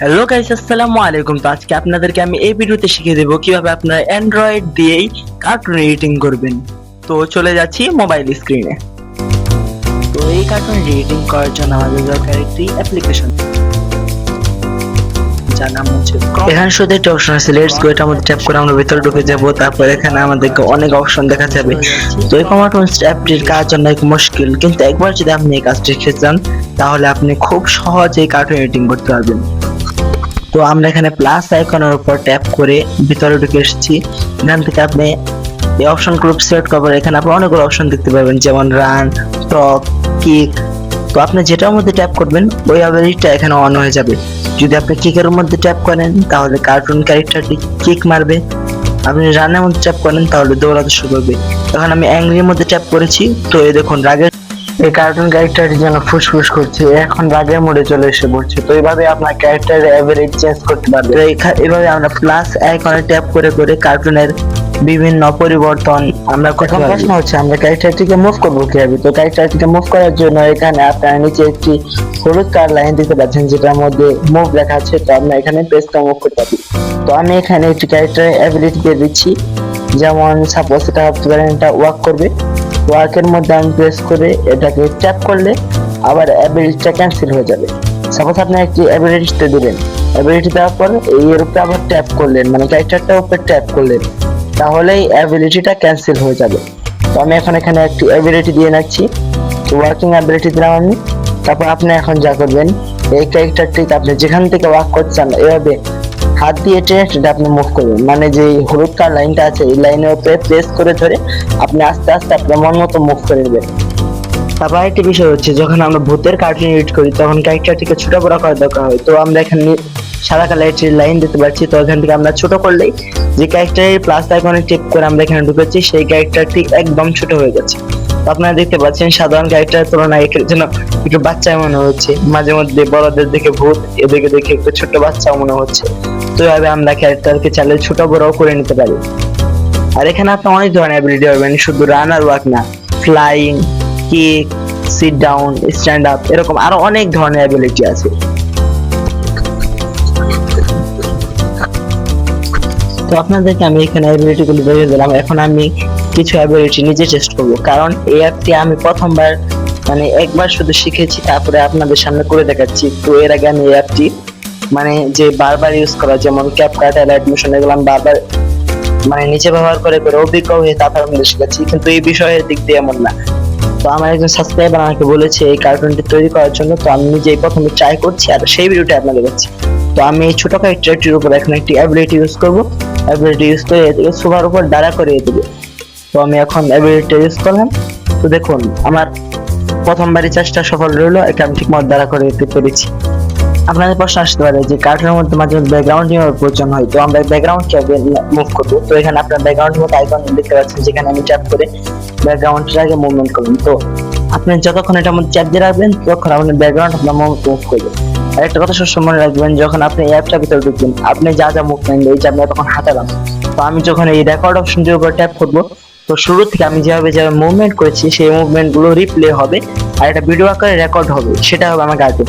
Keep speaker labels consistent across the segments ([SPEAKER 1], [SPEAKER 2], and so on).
[SPEAKER 1] Hello guys, আসসালামু আলাইকুম। তো আজকে আপনাদেরকে আমি এই ভিডিওতে শিখিয়ে দেবো কিভাবে আপনারা অ্যান্ড্রয়েড দিয়েই কার্টুন এডিটিং করবেন। তো চলে যাচ্ছি মোবাইল স্ক্রিনে। তো এই কার্টুন এডিটিং করার জন্য আমাদের দরকার একটি অ্যাপ্লিকেশন, যার নাম হচ্ছে ক্রম। এখানে শুধু একটা অপশন আছে, লেটস গো। এটার মধ্যে ট্যাপ করে আমরা ভিতরে ঢুকে যাব। তারপর এখানে আমাদেরকে অনেক অপশন দেখা যাবে। তো এই কমাটোন অ্যাপটির কাজ জন্য একটু মুশকিল, কিন্তু একবার যদি আপনি এই কাজটি শিখে যান তাহলে আপনি খুব সহজেই কার্টুন এডিটিং করতে পারবেন। তো আমরা এখানে প্লাস আইকনের উপর ট্যাপ করে ভিতরে ঢুকে এসেছি। এখান থেকে আপনি এই অপশন গ্রুপ সিলেক্ট করবেন। এখানে আপনি অনেকগুলো অপশন দেখতে পাবেন, যেমন রান, টক, কিক। তো আপনি যেটার মধ্যে ট্যাপ করবেন ওই অ্যাবিলিটিটা এখানে অন হয়ে যাবে। যদি আপনি কিকের মধ্যে ট্যাপ করেন তাহলে কার্টুন ক্যারেক্টারটি কিক মারবে। আপনি রানের মধ্যে ট্যাপ করেন তাহলে দৌড়াতে শুরু করবে। এখন আমি অ্যাংরির মধ্যে ট্যাপ করেছি, তো এই দেখুন রাগের এই কার্টুন ক্যারেক্টারটি যেন ফুসফুস করছে, এখন রাগের মোডে চলে এসে পড়ছে। তো এইভাবে আপনার ক্যারেক্টারের অ্যাবিলিটি চেঞ্জ করতে পারবেন। এইভাবে আমরা প্লাস আইকনে ট্যাপ করে করে কার্টুনের বিভিন্ন পরিবর্তন আমরা করতে পারবো। প্রশ্ন হচ্ছে আমরা ক্যারেক্টারটিকে মুভ করবো কিভাবে? তো ক্যারেক্টারটিকে মুভ করার জন্য এখানে আপনারা নিচে একটি হলুদ কালার লাইন দেখতে পাচ্ছেন, যেটার মধ্যে মুভ লেখা আছে। তো আমরা এখানে পেজটা মুভ করতে পারি। তো আমি এখানে একটি ক্যারেক্টারের অ্যাবিলিটি দিয়ে দিচ্ছি, যেমন সাপোজ এটা ভাবতে পারেন এটা ওয়াক করবে। ওয়ার্কের মধ্যে আমি প্রেস করে এটাকে ট্যাপ করলে আবার অ্যাবিলিটিটা ক্যান্সেল হয়ে যাবে। সাপোজ আপনি একটি অ্যাবিলিটিতে দিলেন, অ্যাবিলিটি দেওয়ার পর এর উপরে আবার ট্যাপ করলেন, মানে ক্যারেক্টারটার উপরে ট্যাপ করলেন, তাহলেই অ্যাবিলিটিটা ক্যান্সেল হয়ে যাবে। তো আমি এখন এখানে একটি অ্যাবিলিটি দিয়ে রাখছি। তো ওয়ার্কিং অ্যাবিলিটি দিলাম আমি। তারপর আপনি এখন যা করবেন, এই ক্যারেক্টারটিকে আপনি যেখান থেকে ওয়ার্ক করছেন এভাবে হাত দিয়ে টেনে আপনি মুভ করবেন, মানে যে হলুদ কালার লাইনটা আছে এই লাইনের উপরে প্রেস করে ধরে আপনি আস্তে আস্তে আপনার মন মতো মুভ করে নেবেন। তারপর একটি বিষয় হচ্ছে, যখন আমরা ভূতের কার্টুন এডিট করি তখন ক্যারেক্টারটিকে ছোট বড় করার দরকার হয়। তো আমরা এখানে সাদা কালার একটি লাইন দিতে পারছি। তো এখান থেকে আমরা ছোট করলেই যে ক্যারেক্টারের প্লাস আইকনে টিপ করে আমরা এখানে ঢুকেছি সেই ক্যারেক্টারটি একদম ছোট হয়ে যাচ্ছে। তো আপনারা দেখতে পাচ্ছেন সাধারণ ক্যারেক্টারের তুলনায় যেন একটু বাচ্চা মনে হচ্ছে, মাঝে মধ্যে বড়দের দেখে ভূত, এদিকে দেখে একটু ছোট বাচ্চাও মনে হচ্ছে। তো এইভাবে আমরা ক্যারেক্টারকে চাইলে ছোট বড়ও করে নিতে পারি। আর এখানে আপনি অনেক ধরনের অ্যাবিলিটি পাবেন, শুধু রান আর ওয়াক না, flying, kick, sit down, stand up, এরকম আরো অনেক ধরনের অ্যাবিলিটি আছে। তো আপনাদেরকে আমি এখানে অ্যাবিলিটি গুলো দেখিয়ে দিলাম। এখন আমি কিছু অ্যাবিলিটি নিজে টেস্ট করবো, কারণ এই অ্যাপটি আমি প্রথমবার মানে একবার শুধু শিখেছি, তারপরে আপনাদের সামনে করে দেখাচ্ছি। তো এর আগে আমি এই অ্যাপটি মানে যে বারবার ইউজ করা, যেমন ক্যাপকাট, অ্যাডমিশন, এগুলো আমি বারবার মানে নিচে ব্যবহার করে করে অভিজ্ঞ হয়ে তারপর আমি শিখেছি, কিন্তু এই বিষয়ের দিক দিয়ে এমন না। তো আমার একজন সাবস্ক্রাইবার আমাকে বলেছে এই কার্টুনটি তৈরি করার জন্য, তো আমি নিজেই প্রথমে ট্রাই করছি আর সেই ভিডিওটা আপনাদের দেখাচ্ছি। তো আমি এই ছোট ক্যারেক্টারটির উপর এখন একটি অ্যাবিলিটি ইউজ করব। অ্যাবিলিটি ইউজ করে এটাকে সুপার উপর দাঁড়া করিয়ে দেবো। তো আমি এখন অ্যাবিলিটি ইউজ করলাম। তো দেখুন আমার প্রথমবারই চেষ্টা সফল রইলো, এটা আমি ঠিক মতো দাঁড়া করে দিতে পেরেছি। আপনাদের প্রশ্ন আসতে পারে যে কার্টুনের মধ্যে মাঝে মধ্যে ব্যাকগ্রাউন্ড এর প্রয়োজন হয়, তো আমরা ব্যাকগ্রাউন্ড কিভাবে মুভ করবো? তো এখানে আপনার ব্যাকগ্রাউন্ড মতো আইকন দেখতে পাচ্ছেন, যেখানে আমি ট্যাপ করে ব্যাকগ্রাউন্ডটাকে মুভমেন্ট করবেন। তো আপনি যতক্ষণ এটার মধ্যে ট্যাপ দিয়ে রাখবেন ততক্ষণ আপনার ব্যাকগ্রাউন্ড আপনার মুভ করবে। আর একটা কথা সবসময় মনে রাখবেন, যখন আপনি এই অ্যাপটার ভিতরে ঢুকবেন আপনি যা যা মুভমেন্ট এই যে আপনি তখন হাঁটালাম। তো আমি যখন এই রেকর্ড অপশনটির উপর ট্যাপ করবো, তো শুরু থেকে আমি যেভাবে যেভাবে মুভমেন্ট করেছি সেই মুভমেন্ট গুলো রিপ্লে হবে আর এটা ভিডিও আকারে রেকর্ড হবে, সেটা হবে আমার কার্টুন।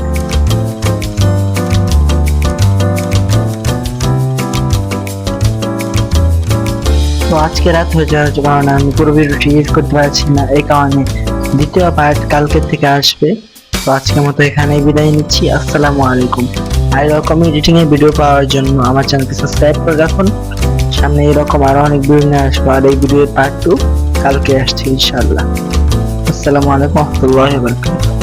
[SPEAKER 1] তো আজকে রাত হয়ে যাওয়ার কারণে আমি পুরো ভিডিওটি এডিট করতে পারছি না, এই কারণে দ্বিতীয় পার্ট কালকের থেকে আসবে। তো আজকের মতো এখানেই বিদায় নিচ্ছি। আসসালামু আলাইকুম। আর এরকম এডিটিং এর ভিডিও পাওয়ার জন্য আমার চ্যানেলকে সাবস্ক্রাইব করে রাখুন। সামনে এরকম আরো অনেক ভিডিও নিয়ে আসবো, আর এই ভিডিওর পার্ট 2 কালকে আসছে ইনশাআল্লাহ। আসসালামু আলাইকুম ওয়া রাহমাতুল্লাহি ওয়া বারাকাতুহু।